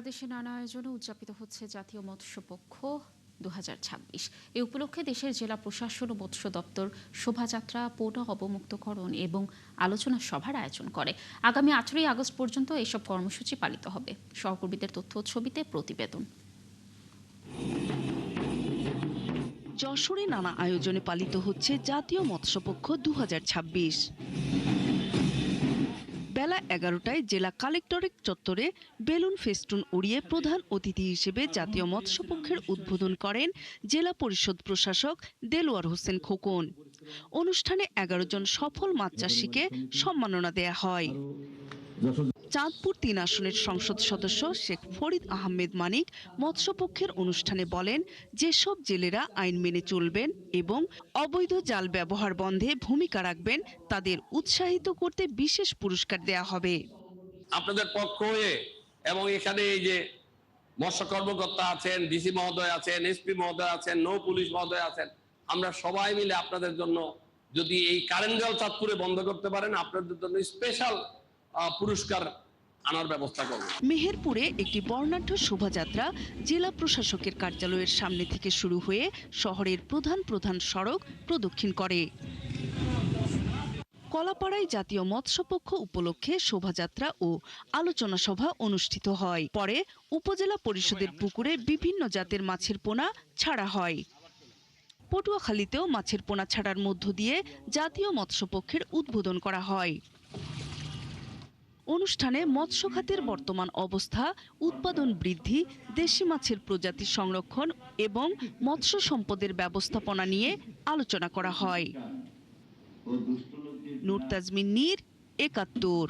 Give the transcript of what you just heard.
সারা দেশে নানা আয়োজনে উদযাপিত হচ্ছে জাতীয় মৎস্যপক্ষ 2026। এই উপলক্ষে দেশের জেলা প্রশাসন ও মৎস্য দপ্তর শোভাযাত্রা, পোনা অবমুক্তকরণ এবং আলোচনা সভার আয়োজন করে। আগামী 18ই আগস্ট পর্যন্ত এসব কর্মসূচি পালিত হবে। সহকর্মীদের তথ্য ও ছবিতে প্রতিবেদন। যশোরে নানা আয়োজনে পালিত হচ্ছে জাতীয় মৎস্যপক্ষ 2026। বেলা 11টায় জেলা কালেক্টরেট চত্বরে বেলুন ফেস্টুন উড়িয়ে প্রধান অতিথি হিসেবে জাতীয় মৎস্যপক্ষের উদ্বোধন করেন জেলা পরিষদ প্রশাসক দেলোয়ার হোসেন খোকন। অনুষ্ঠানে 11 জন সফল মাছ চাষীকে সম্মাননা দেয়া হয়। চাঁদপুর 3 আসনের সংসদ সদস্য শেখ ফরিদ আহমেদ মানিক মৎস্যপক্ষের অনুষ্ঠানে বলেন, যেসব জেলেরা আইন মেনে চলবেন এবং অবৈধ জাল ব্যবহার বন্ধে ভূমিকা রাখবেন তাদের উৎসাহিত করতে বিশেষ পুরস্কার দেয়া হবে। আপনাদের পক্ষ হয়ে এবং এখানে এই যে মৎস্য কর্মকর্তা আছেন, ডিসি মহোদয় আছেন, এসপি মহোদয় আছেন, নৌ পুলিশ মহোদয় আছেন, আমরা সবাই মিলে আপনাদের জন্য যদি এই কারেন্ট জাল চাঁদপুরে বন্ধ করতে পারেন, আপনাদের জন্য স্পেশাল পুরস্কার আনার ব্যবস্থা করব। মেহেরপুরে একটি বর্ণাঢ্য শোভাযাত্রা জেলা প্রশাসকের কার্যালয়ের সামনে থেকে শুরু হয়ে শহরের প্রধান প্রধান সড়ক প্রদক্ষিণ করে। কলাপাড়ায় জাতীয় মৎস্যপক্ষ উপলক্ষে শোভাযাত্রা ও আলোচনা সভা অনুষ্ঠিত হয়। পরে উপজেলা পরিষদের পুকুরে বিভিন্ন জাতের মাছের পোনা ছাড়া হয়। পটুয়াখালীতেও মাছের পোনা ছাড়ার মধ্য দিয়ে জাতীয় মৎস্যপক্ষের উদ্বোধন করা হয়। অনুষ্ঠানে মৎস্য খাতের বর্তমান অবস্থা, উৎপাদন বৃদ্ধি, দেশি মাছের প্রজাতি সংরক্ষণ এবং মৎস্য সম্পদের ব্যবস্থাপনা নিয়ে আলোচনা করা হয়। নূর তাজমিন নীর, ৭১।